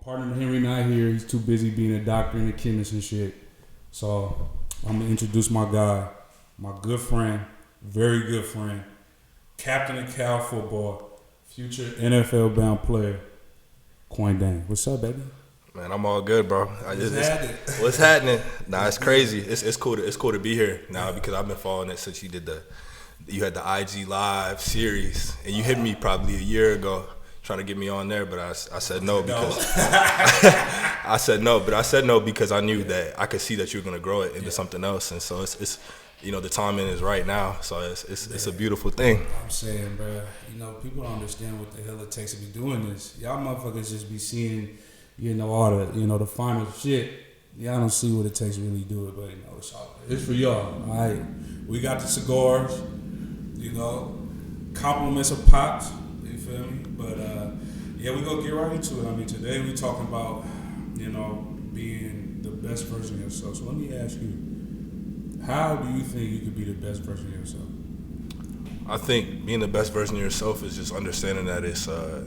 partner Henry not here. He's too busy being a doctor and a chemist and shit. So I'm gonna introduce my guy, my good friend, very good friend, captain of Cal football, future NFL bound player, Kuony Deng. What's up, baby? Man, I'm all good, bro. What's happening? Nah, it's crazy. It's cool to be here now because I've been following it since you had the IG Live series, and you hit me probably a year ago trying to get me on there, but I said no because I said no because I knew that I could see that you were gonna grow it into something else, and so it's the timing is right now, so it's a beautiful thing. I'm saying, bro, people don't understand what the hell it takes to be doing this. Y'all motherfuckers just be seeing, all the the final shit. Y'all don't see what it takes to really do it, but it's for y'all. All right, we got the cigars, compliments of pops. You feel me? But we gonna get right into it. I mean, today we talking about being the best version of yourself. So let me ask you, how do you think you could be the best version of yourself? I think being the best version of yourself is just understanding that it's a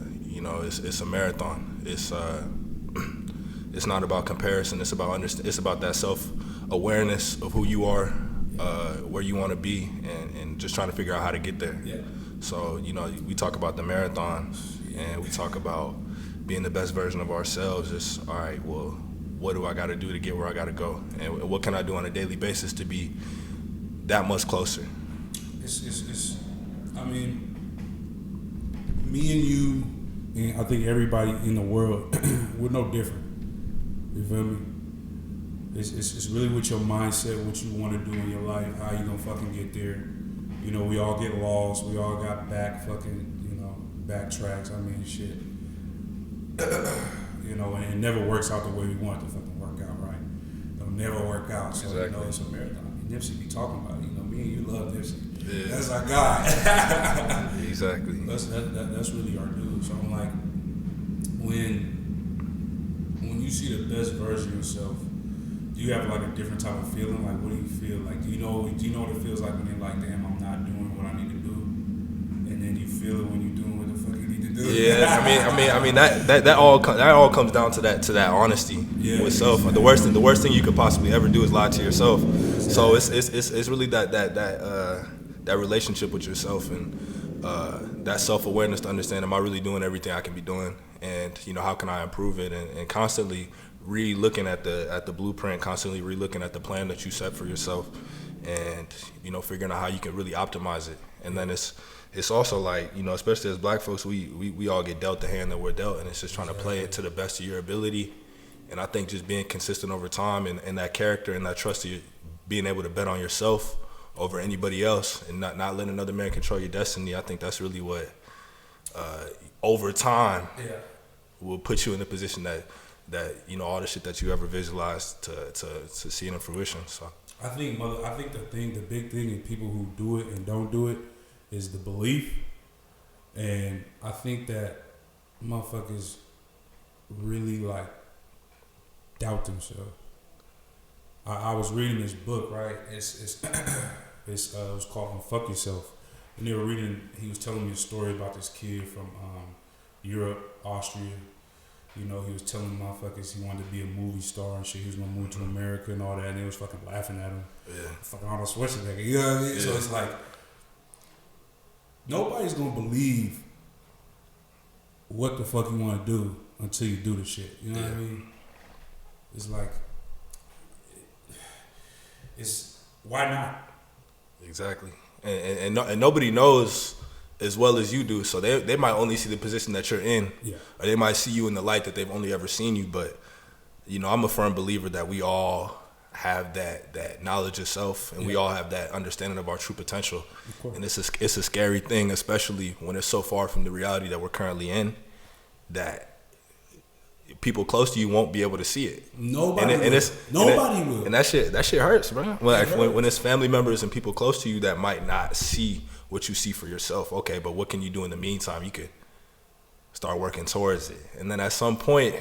marathon. It's not about comparison. It's about that self-awareness of who you are, where you want to be, and just trying to figure out how to get there. Yeah. So, we talk about the marathon, and we talk about being the best version of ourselves. It's, all right, well, what do I got to do to get where I got to go? And what can I do on a daily basis to be that much closer? Me and you, and I think everybody in the world, we're no different. You feel me? It's really with your mindset, what you want to do in your life, how you gonna fucking get there. We all get lost. We all got backtracks. I mean, shit. And it never works out the way we want it to fucking work out, right? It'll never work out. So, exactly. It's a marathon. Nipsey be talking about it. Me and you love Nipsey. Yeah. That's our guy. Exactly. That's really our dude. So I'm like, when you see the best version of yourself, do you have like a different type of feeling? Like, what do you feel? Like, do you know what it feels like when you're like, damn, I'm not doing what I need to do, and then you feel it when you're doing what the fuck you need to do? Yeah, I mean that all comes down to that honesty with self. The worst thing you could possibly ever do is lie to yourself. So it's really that relationship with yourself and that self-awareness to understand, am I really doing everything I can be doing, and how can I improve it, and constantly re-looking at the blueprint, constantly re-looking at the plan that you set for yourself, and figuring out how you can really optimize it. And then it's also like, especially as black folks, we all get dealt the hand that we're dealt, and it's just trying to play it to the best of your ability. And I think just being consistent over time and that character and that trust of being able to bet on yourself over anybody else and not letting another man control your destiny, I think that's really what over time will put you in a position that all the shit that you ever visualized to see it in fruition. So I think the big thing in people who do it and don't do it is the belief, and I think that motherfuckers really like doubt themselves. I was reading this book, right? It was called "Fuck Yourself," and he was telling me a story about this kid from Europe, Austria. He was telling motherfuckers he wanted to be a movie star and shit. He was gonna move to America and all that, and they was fucking laughing at him. Yeah. Fucking Arnold Schwarzenegger. You know what I mean? Yeah. So it's like, nobody's gonna believe what the fuck you want to do until you do the shit. You know what I mean? It's like, why not? Exactly. And nobody knows as well as you do, so they might only see the position that you're in, or they might see you in the light that they've only ever seen you. But I'm a firm believer that we all have that knowledge of self, and we all have that understanding of our true potential. And it's a scary thing, especially when it's so far from the reality that we're currently in, that people close to you won't be able to see it. Nobody will. And that shit hurts, bro. When it's family members and people close to you that might not see what you see for yourself. Okay, but what can you do in the meantime? You could start working towards it, and then at some point,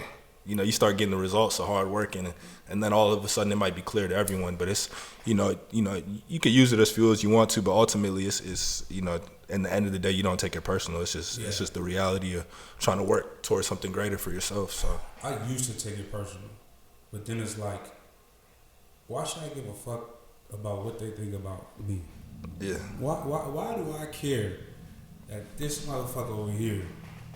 you start getting the results of hard work, and then all of a sudden it might be clear to everyone. But it's, you could use it as fuel as you want to, but ultimately it's in the end of the day, you don't take it personal. It's just the reality of trying to work towards something greater for yourself. So I used to take it personal, but then it's like, why should I give a fuck about what they think about me? Yeah. Why do I care that this motherfucker over here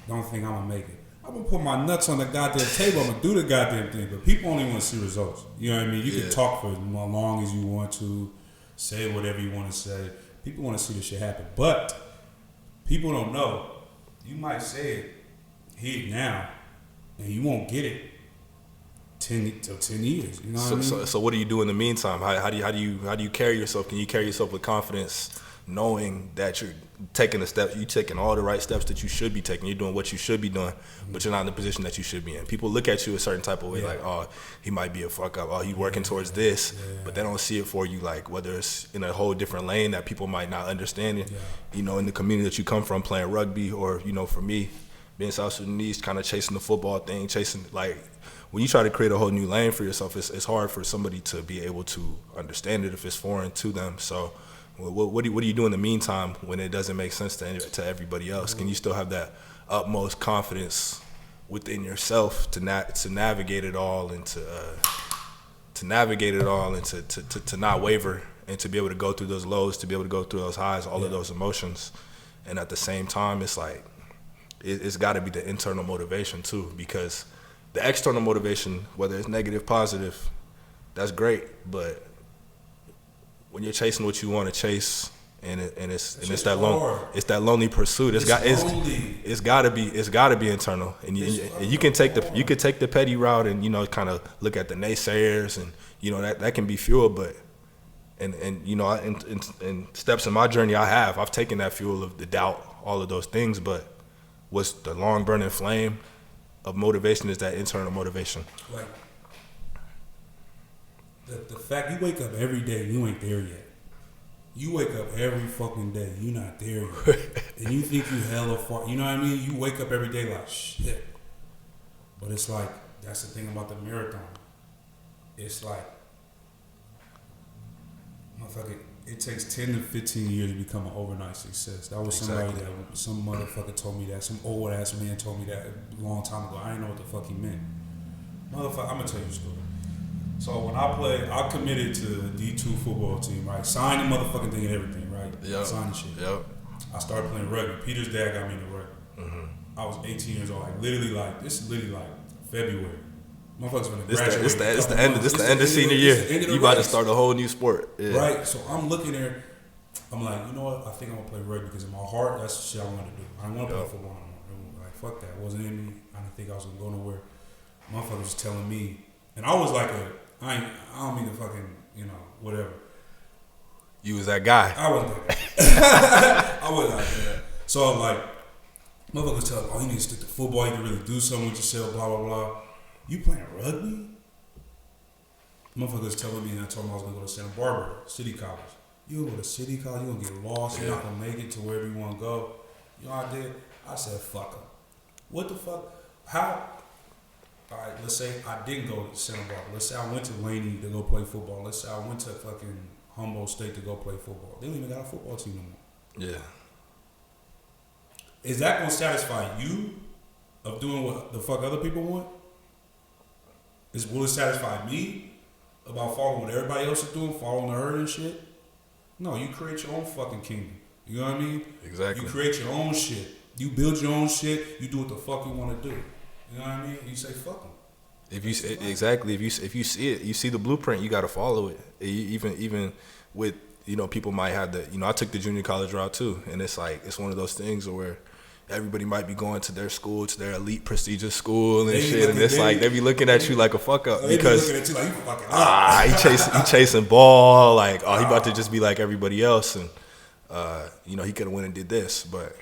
don't think I'm gonna make it? I'm gonna put my nuts on the goddamn table. I'm gonna do the goddamn thing, but people only want to see results. You know what I mean? You can talk for as long as you want to, say whatever you want to say. People want to see this shit happen, but people don't know. You might say it here now, and you won't get it 10 years. You know what I mean? So what do you do in the meantime? How do you carry yourself? Can you carry yourself with confidence, knowing that you're taking the steps, you're taking all the right steps that you should be taking, you're doing what you should be doing, but you're not in the position that you should be in? People look at you a certain type of way, like, oh, he might be a fuck up, oh, he's working towards this, but they don't see it for you, like whether it's in a whole different lane that people might not understand it, in the community that you come from, playing rugby, or for me, being South Sudanese, kind of chasing the football thing, when you try to create a whole new lane for yourself, it's hard for somebody to be able to understand it if it's foreign to them. So what do you do in the meantime when it doesn't make sense to everybody else? Can you still have that utmost confidence within yourself to navigate it all and to not waver, and to be able to go through those lows, to be able to go through those highs, all of those emotions, and at the same time, it's like it's got to be the internal motivation too, because the external motivation, whether it's negative, positive, that's great, but when you're chasing what you want to chase, and it's that lonely pursuit, it's got to be internal, and you can take the petty route and kind of look at the naysayers, and that can be fuel, but in steps in my journey, I've taken that fuel of the doubt, all of those things, but what's the long burning flame of motivation is that internal motivation. Like the fact you wake up every day, you ain't there yet. You wake up every fucking day, you not there yet. And you think you hella far. You know what I mean? You wake up every day like shit. But it's like, that's the thing about the marathon. It's like, motherfucker, it takes 10 to 15 years to become an overnight success. That was somebody that some motherfucker told me that. Some old ass man told me that a long time ago. I didn't know what the fuck he meant. Motherfucker, I'm gonna tell you a story. So when I committed to the D2 football team, right? Signed the motherfucking thing and everything, right? Yep. Signed the shit. Yep. I started playing rugby. Peter's dad got me into rugby. Mm-hmm. I was 18 years old. This is literally February. Motherfuckers gonna graduate. It's the end of senior year. You about to start a whole new sport. Yeah. Right. So I'm looking there. I'm like, you know what? I think I'm gonna play rugby because in my heart, that's the shit I want to do. I don't want to play football anymore. Like, fuck that. It wasn't in me. I didn't think I was gonna go nowhere. Motherfuckers was telling me, and I was like I don't mean to fucking, whatever. You was that guy. I wasn't that guy. I wasn't like that. So I'm like, motherfuckers tell me, oh, you need to stick to football. You can really do something with yourself, blah, blah, blah. You playing rugby? Motherfuckers telling me, and I told them I was going to go to Santa Barbara, City College. You going to go to City College, you're going to get lost, you're not going to make it to wherever you want to go. You know what I did? I said, fuck them. What the fuck? How? All right, let's say I didn't go to Santa Barbara. Let's say I went to Laney to go play football. Let's say I went to fucking Humboldt State to go play football. They don't even got a football team no more. Yeah. Is that going to satisfy you of doing what the fuck other people want? Will it satisfy me about following what everybody else is doing, following the herd and shit? No, you create your own fucking kingdom. You know what I mean? Exactly. You create your own shit. You build your own shit. You do what the fuck you want to do. You know what I mean? You say fuck them. If you see it, you see the blueprint, you got to follow it. Even with people might have I took the junior college route too, and it's like it's one of those things where everybody might be going to their school, to their elite prestigious school and shit, and it's like they be looking at you like a fuck up because they be looking at you like you fucking up. he chasing ball, like he about to just be like everybody else, and he could have went and did this, but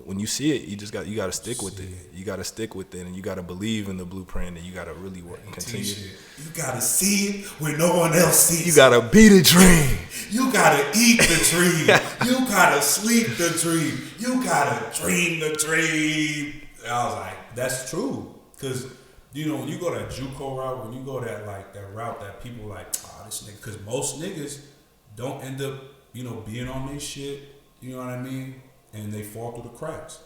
when you see it, you got to stick with it. You got to stick with it, and you got to believe in the blueprint, and you got to really work and continue. You got to see it when no one else sees it. You got to be the dream. You got to eat the dream. You got to sleep the dream. You got to dream the dream. I was like, that's true, because you know, when you go that JUCO route, when you go that route that people like, this nigga, because most niggas don't end up, you know, being on their shit, you know what I mean, and they fall through the cracks.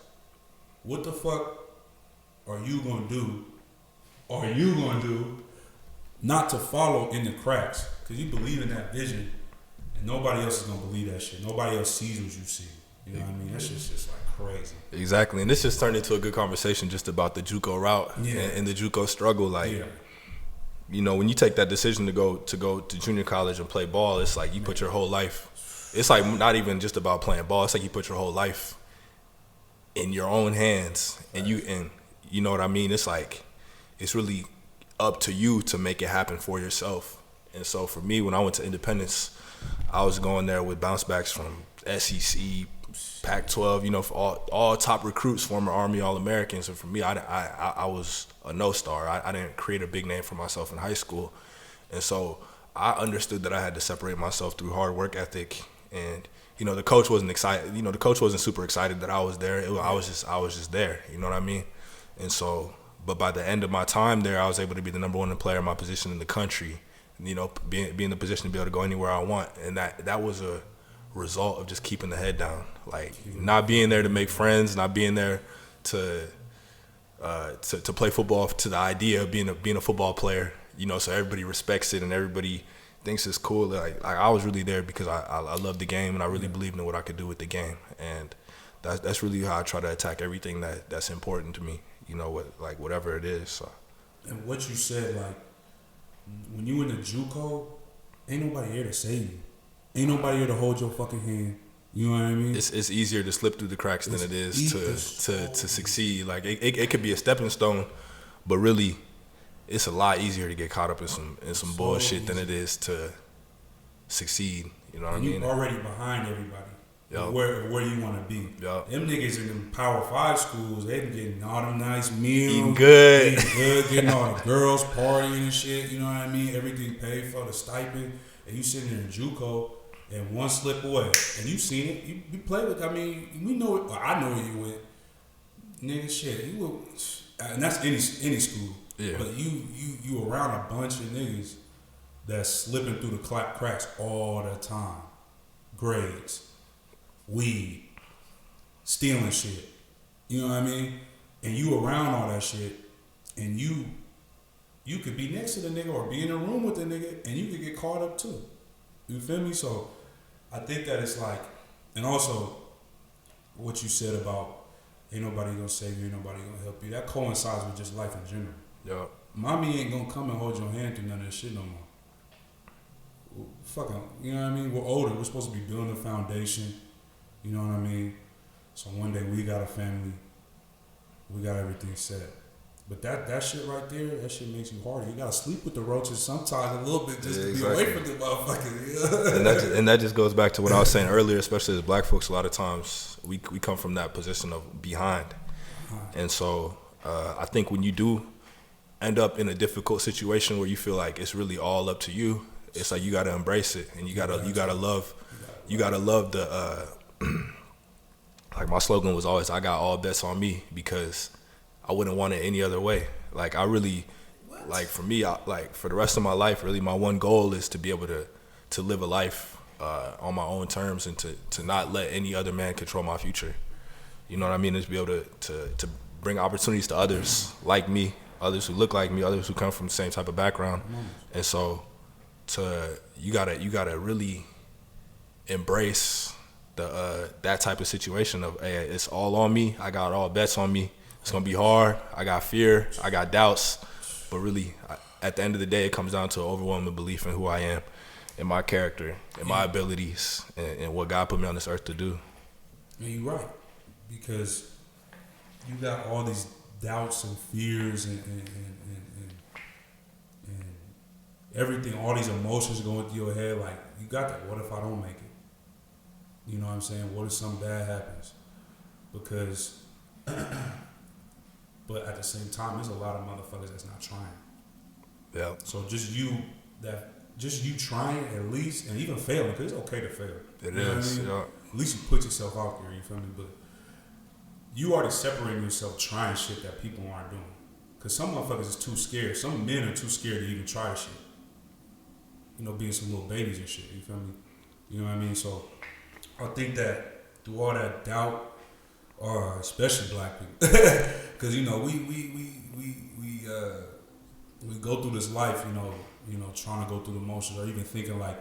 What the fuck are you gonna do? Are you gonna do not to follow in the cracks? Because you believe in that vision, and nobody else is gonna believe that shit. Nobody else sees what you see. You know what I mean? That shit's just like crazy. Exactly, and this just turned into a good conversation just about the JUCO route and the JUCO struggle. Like, you know, when you take that decision to go to junior college and play ball, it's like you put your whole life. It's like not even just about playing ball. It's like you put your whole life in your own hands, and you know what I mean. It's like it's really up to you to make it happen for yourself. And so for me, when I went to Independence, I was going there with bounce backs from SEC, Pac-12, you know, for all top recruits, former Army All-Americans. And for me, I was a no-star. I didn't create a big name for myself in high school. And so I understood that I had to separate myself through hard work ethic. And, you know, the coach wasn't excited. You know, the coach wasn't super excited that I was there. I was just there. You know what I mean? And so, but by the end of my time there, I was able to be the number one player in my position in the country. You know, be in the position to be able to go anywhere I want. And that was a result of just keeping the head down. Like, not being there to make friends, not being there to play football to the idea of being a football player, you know, so everybody respects it and everybody thinks it's cool. Like I was really there because I love the game and I really believed in what I could do with the game. And that's really how I try to attack everything that's important to me, you know, whatever it is. So. And what you said, like, when you in the JUCO, ain't nobody here to save you. Ain't nobody here to hold your fucking hand. You know what I mean? It's easier to slip through the cracks than it is to succeed. Like it could be a stepping stone, but really, it's a lot easier to get caught up in some bullshit than it is to succeed. You know what I mean? You already behind everybody. Yep. Where you want to be. Yep. Them niggas in them Power 5 schools, they been getting all them nice meals. Eating good. Getting all the girls partying and shit. You know what I mean? Everything paid for, the stipend. And you sitting there in JUCO and one slip away. And you seen it. You play with, I mean, we know it. I know where you went. Nigga, shit. You were, and that's any school. Yeah. But you around a bunch of niggas that's slipping through the cracks all the time. Grades. Weed, stealing shit, you know what I mean? And you around all that shit, and you could be next to the nigga or be in a room with the nigga, and you could get caught up too. You feel me? So I think that it's like, and also what you said about ain't nobody gonna save you, ain't nobody gonna help you. That coincides with just life in general. Yeah. Mommy ain't gonna come and hold your hand through none of this shit no more. Fucking, you know what I mean? We're older. We're supposed to be building a foundation. You know what I mean? So one day we got a family, we got everything set. But that shit right there, that shit makes you harder. You gotta sleep with the roaches sometimes a little bit just to be away from the motherfuckers. and that just goes back to what I was saying earlier, especially as black folks. A lot of times we come from that position of behind, and so I think when you do end up in a difficult situation where you feel like it's really all up to you, it's like you gotta embrace it, and you gotta love the. Like my slogan was always, I got all bets on me, because I wouldn't want it any other way. Like I really, like for me, for the rest of my life, really my one goal is to be able to live a life on my own terms and to not let any other man control my future. You know what I mean? Is be able to bring opportunities to others like me, others who look like me, others who come from the same type of background. And so you gotta really embrace that type of situation of, hey, it's all on me. I got all bets on me. It's gonna be hard. I got fear. I got doubts. But really, at the end of the day, it comes down to an overwhelming belief in who I am, in my character, in my abilities, and what God put me on this earth to do. And you're right, because you got all these doubts and fears and everything, all these emotions going through your head. Like, you got that. What if I don't make it? You know what I'm saying? What if something bad happens? Because, but at the same time, there's a lot of motherfuckers that's not trying. Yeah. So just you trying at least, and even failing, because it's okay to fail. It you is. Know what I mean? Yeah. At least you put yourself out there. You feel me? But you already separating yourself trying shit that people aren't doing. Because some motherfuckers is too scared. Some men are too scared to even try this shit. You know, being some little babies and shit. You feel me? You know what I mean? So I think that through all that doubt, especially black people, because you know we go through this life, you know, trying to go through the motions, or even thinking like,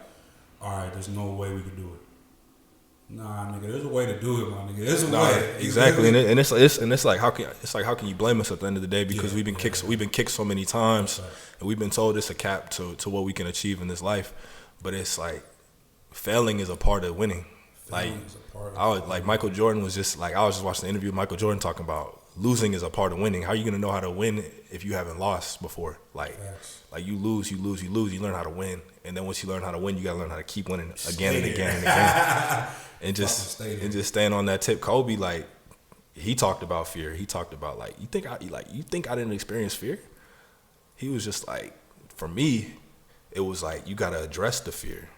all right, there's no way we can do it. Nah, nigga, there's a way to do it, my nigga. There's a way. Exactly, and it's like how can you blame us at the end of the day, because we've been kicked so many times, right. And we've been told it's a cap to what we can achieve in this life, but it's like failing is a part of winning. Like Michael Jordan was just like, I was just watching the interview with Michael Jordan talking about losing is a part of winning. How are you gonna know how to win if you haven't lost before? Like you lose, you learn how to win, and then once you learn how to win, you gotta learn how to keep winning again and again and again. And just staying on that tip. Kobe, like, he talked about fear. He talked about like, you think I didn't experience fear? He was just like, for me, it was like, you gotta address the fear.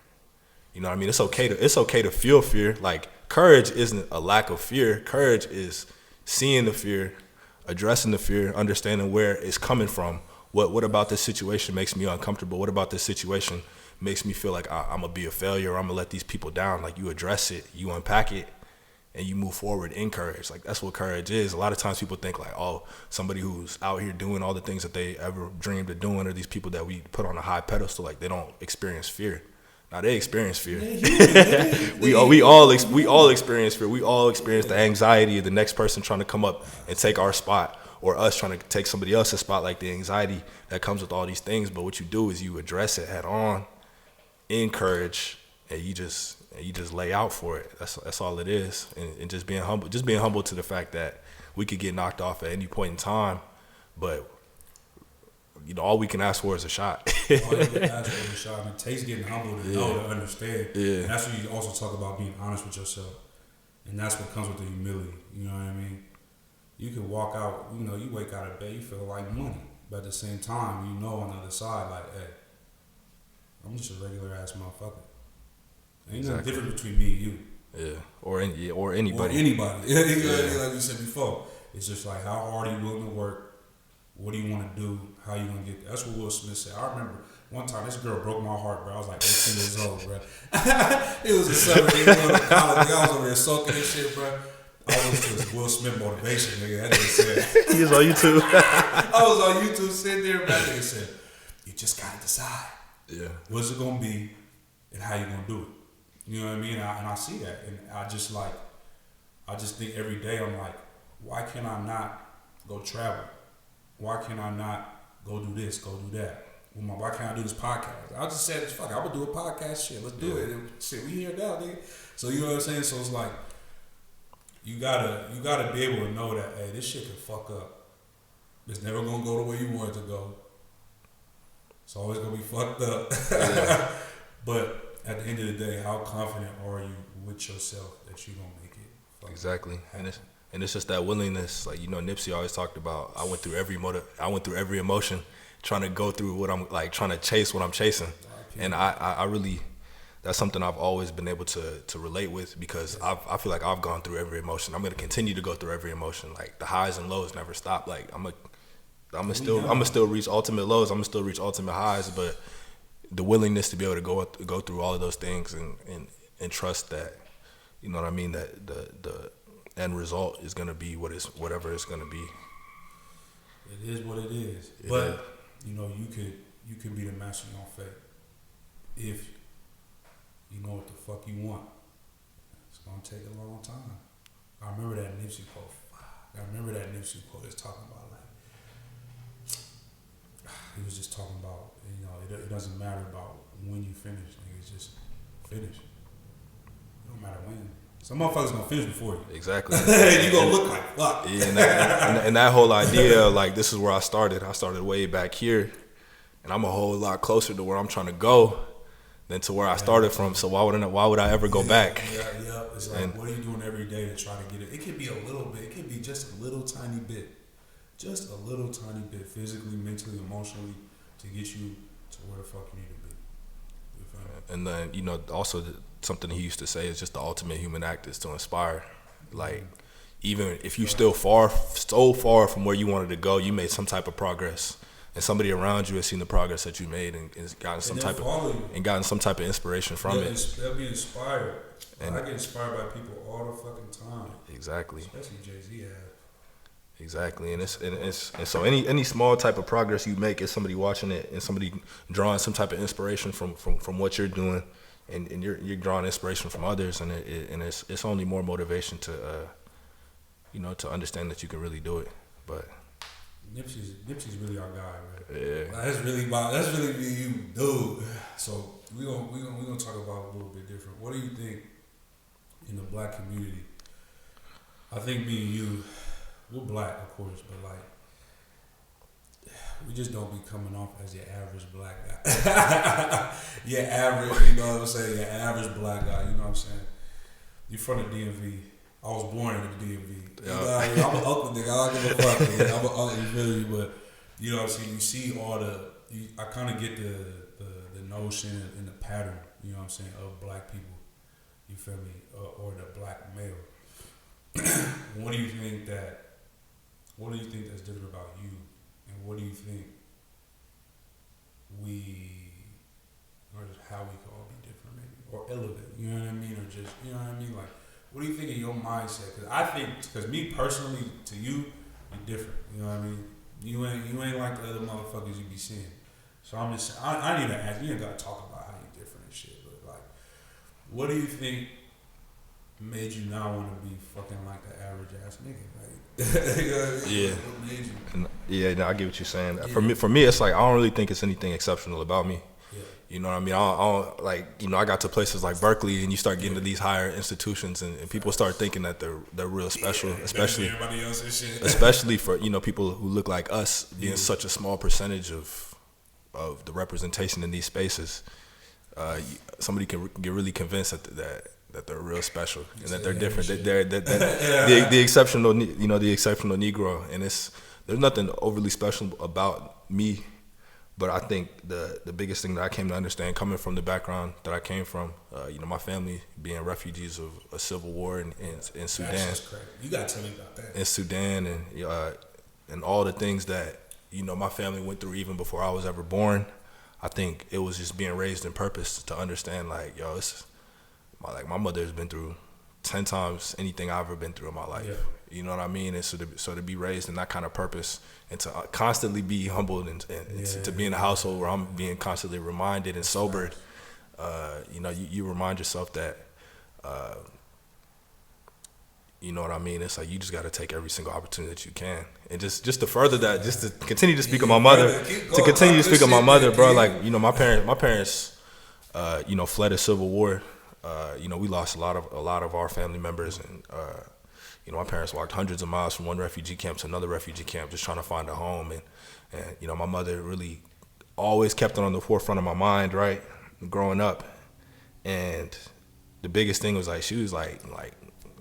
You know what I mean? It's okay to feel fear. Like, courage isn't a lack of fear. Courage is seeing the fear, addressing the fear, understanding where it's coming from. What about this situation makes me uncomfortable? What about this situation makes me feel like I'm gonna be a failure, or I'm gonna let these people down? Like, you address it, you unpack it, and you move forward in courage. Like, that's what courage is. A lot of times people think like, oh, somebody who's out here doing all the things that they ever dreamed of doing, or these people that we put on a high pedestal, like, they don't experience fear. Now, they experience fear. We all experience fear. We all experience the anxiety of the next person trying to come up and take our spot, or us trying to take somebody else's spot, like the anxiety that comes with all these things. But what you do is you address it head on, in courage, and you just lay out for it. That's all it is. And just being humble to the fact that we could get knocked off at any point in time, but you know, all we can ask for is a shot. All you can ask for is a shot. And it takes getting humble to know, to understand. Yeah. And that's what you also talk about, being honest with yourself. And that's what comes with the humility. You know what I mean? You can walk out, you know, you wake out of bed, you feel like money. But at the same time, you know on the other side, like, hey, I'm just a regular ass motherfucker. Ain't nothing different between me and you. Yeah. Or anybody. Or anybody. Like we said before. It's just like, how hard are you willing to work? What do you want to do? How you gonna get there? That's what Will Smith said. I remember one time this girl broke my heart, bro. I was like 18 years old, bro. It was a Saturday, going to college. I was over there soaking this shit, bro. I was just Will Smith motivation, nigga. That nigga said. He was on YouTube. I was on YouTube sitting there, man. That nigga said, you just gotta decide. Yeah. What's it gonna be, and how you gonna do it? You know what I mean? And I see that, and I just think every day I'm like, why can I not go travel? Why can I not go do this, go do that? Why can't I do this podcast? I just said, fuck, I would do a podcast. Shit, let's do it. And shit, we here now, nigga. So you know what I'm saying? So it's like, you gotta be able to know that, hey, this shit can fuck up. It's never gonna go the way you want it to go. It's always gonna be fucked up. Yeah. But at the end of the day, how confident are you with yourself that you gonna make it? Exactly. And it's just that willingness. Like, you know, Nipsey always talked about, I went through every emotion, trying to go through what I'm like, trying to chase what I'm chasing. And I really, that's something I've always been able to relate with, because I feel like I've gone through every emotion. I'm gonna continue to go through every emotion. Like, the highs and lows never stop. Like, I'm gonna still reach ultimate lows. I'm gonna still reach ultimate highs. But the willingness to be able to go through all of those things and trust that, you know what I mean, that the end result is gonna be whatever it's gonna be. It is what it is. But you know, you could be the master of your own fate if you know what the fuck you want. It's gonna take a long time. I remember that Nipsey quote. That's talking about, like, he was just talking about, you know, it doesn't matter about when you finish, nigga. It's just finish. It don't matter when. Some motherfuckers gonna finish before you. Exactly. You gonna look like fuck. Yeah, and that whole idea, like, this is where I started. I started way back here, and I'm a whole lot closer to where I'm trying to go than to where I started from. So why would I ever go back? Yeah. It's like, what are you doing every day to try to get it? It could be a little bit. It could be just a little tiny bit. Just a little tiny bit, physically, mentally, emotionally, to get you to where the fuck you need to be. You feel me? And then, you know, also something he used to say is just the ultimate human act is to inspire. Like, even if you still so far from where you wanted to go, you made some type of progress, and somebody around you has seen the progress that you made and gotten some type of inspiration from it. They'll be inspired. And I get inspired by people all the fucking time. Exactly. Especially Jay-Z has. Exactly, and so any small type of progress you make is somebody watching it and somebody drawing some type of inspiration from what you're doing, and you're drawing inspiration from others, and it's only more motivation to to understand that you can really do it. But Nipsey's really our guy, man. Yeah, that's really me, you, dude. So we gonna talk about a little bit different. What do you think in the black community? I think me and you. We're black, of course, but like, we just don't be coming off as your average black guy. Your average, you know what I'm saying? Your average black guy, you know what I'm saying? You from the DMV. I was born in the DMV. You know what I mean? I'm an uncle nigga. I don't give a fuck, nigga. I'm an uncle, you feel me? But, you know what I'm saying? You see I kind of get the notion and the pattern, you know what I'm saying, of black people, you feel me? Or the black male. What do you think that's different about you, and what do you think or just how we can all be different, maybe, or elevate? You know what I mean, or just, you know what I mean, like, what do you think of your mindset? Because me personally, to you, you're different. You know what I mean? You ain't like the other motherfuckers you be seeing. So I'm just, I need to ask. You ain't gotta talk about how you different and shit, but like, what do you think made you not want to be fucking like the average ass nigga? Like, you know what I mean? Yeah. What made you? Yeah, no, I get what you're saying. Yeah. For me, it's like I don't really think it's anything exceptional about me. Yeah. You know what I mean? I don't like, I got to places like Berkeley, and you start getting to these higher institutions, and people start thinking that they're real special, especially everybody else and shit. especially for people who look like us being such a small percentage of the representation in these spaces. Somebody can get really convinced that they're real special and that they're different. The exceptional, the exceptional Negro, and there's nothing overly special about me. But I think the biggest thing that I came to understand, coming from the background that I came from, my family being refugees of a civil war in Sudan. That's just crazy. You gotta tell me about that. In Sudan, and all the things that my family went through even before I was ever born. I think it was just being raised in purpose to understand, like, yo, my mother has been through 10 times anything I've ever been through in my life. Yeah. You know what I mean? And so to be raised in that kind of purpose, and to constantly be humbled, and to be in a household where I'm being constantly reminded and sobered, you remind yourself that, you know what I mean? It's like you just got to take every single opportunity that you can, and just to further that, just to continue to speak of my mother, bro. Like, my parents, fled a civil war. We lost a lot of our family members, and my parents walked hundreds of miles from one refugee camp to another refugee camp just trying to find a home, and my mother really always kept it on the forefront of my mind, right, growing up. And the biggest thing was, like, she was like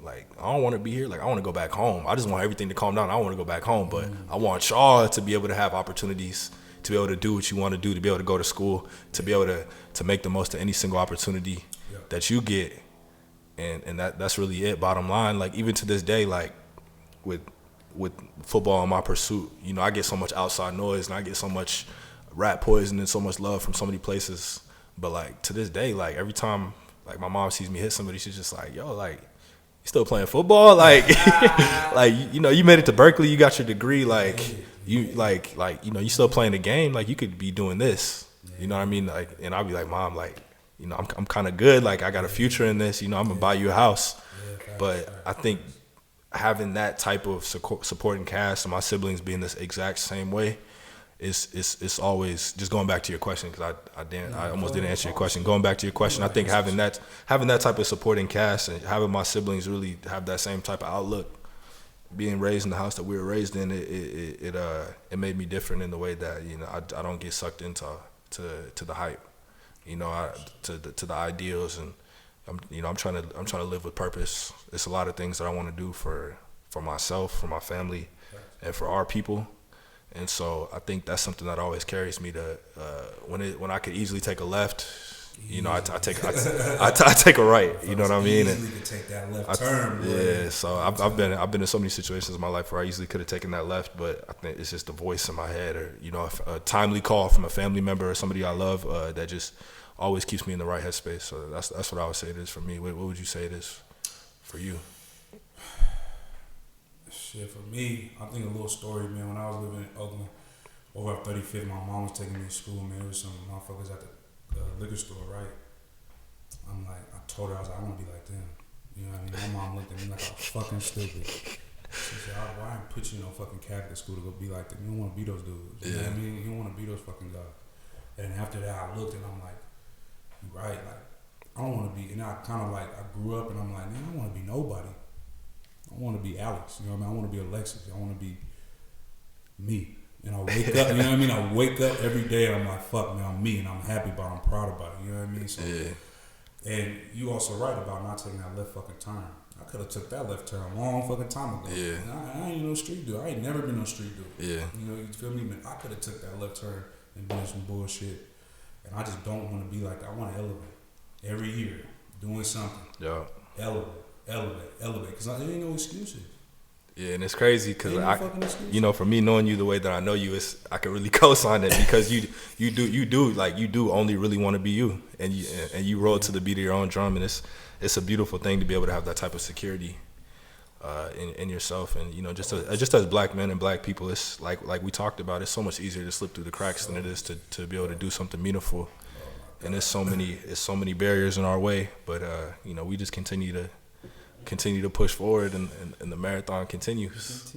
I don't want to be here, like, I want to go back home. I just want everything to calm down. I want to go back home, but I want y'all to be able to have opportunities, to be able to do what you want to do, to be able to go to school, to be able to make the most of any single opportunity that you get. And that's really it, bottom line. Like, even to this day, like, with football in my pursuit, I get so much outside noise, and I get so much rat poison and so much love from so many places. But, like, to this day, like, every time, like, my mom sees me hit somebody, she's just like, yo, like, you still playing football? Like, like, you made it to Berkeley, you got your degree, like, you you still playing the game, like, you could be doing this. You know what I mean? Like, and I'll be like, Mom, like, I'm kind of good. Like, I got a future in this. I'm gonna buy you a house. But I think having that type of supporting cast, and my siblings being this exact same way, is always, just going back to your question, because I almost didn't answer your question. Going back to your question, I think having that type of supporting cast, and having my siblings really have that same type of outlook, being raised in the house that we were raised in, it made me different in the way that I don't get sucked into the hype. To the ideals, and I'm trying to live with purpose. It's a lot of things that I want to do for myself, for my family, and for our people. And so I think that's something that always carries me to when I could easily take a left, You know, I take a right. You know what I mean? Easily could take that left turn. Yeah. So I've been in so many situations in my life where I easily could have taken that left, but I think it's just the voice in my head, or you know, a timely call from a family member or somebody I love that just always keeps me in the right headspace. So that's what I would say it is for me. What would you say it is for you? Shit, for me, I think a little story, man. When I was living in Oakland, over at 35th, my mom was taking me to school, man. There was some motherfuckers at the liquor store, right? I'm like, I told her, I was like, I want to be like them. You know what I mean? My mom looked at me like I was fucking stupid. She said, why I put you in no fucking Catholic school to go be like them? You don't want to be those dudes. You know what I mean? You don't want to be those fucking guys. And after that, I looked and I'm like, you right. Like, I don't want to be, and I kind of like, I grew up and I'm like, man, I don't want to be nobody. I want to be Alex, you know what I mean? I want to be Alexis. I want to be me. And I wake up, you know what I mean? I wake up every day and I'm like, fuck, man, I'm me and I'm happy about it. I'm proud about it, you know what I mean? So, and you also right about not taking that left fucking turn. I could have took that left turn a long fucking time ago. Yeah. I ain't no street dude. I ain't never been no street dude. Yeah. You know, you feel me? Man, I could have took that left turn and been some bullshit. And I just don't want to be like that. I want to elevate. Every year, doing something. Yeah. Elevate. Because there ain't no excuses. Yeah, and it's crazy because you know, for me knowing you the way that I know you, I can really co-sign it because you do only really want to be you, and you roll to the beat of your own drum, and it's a beautiful thing to be able to have that type of security in yourself, and you know, just as black men and black people, it's like we talked about, it's so much easier to slip through the cracks than it is to be able to do something meaningful, and there's so many barriers in our way, but you know, we just continue to push forward and the marathon continues.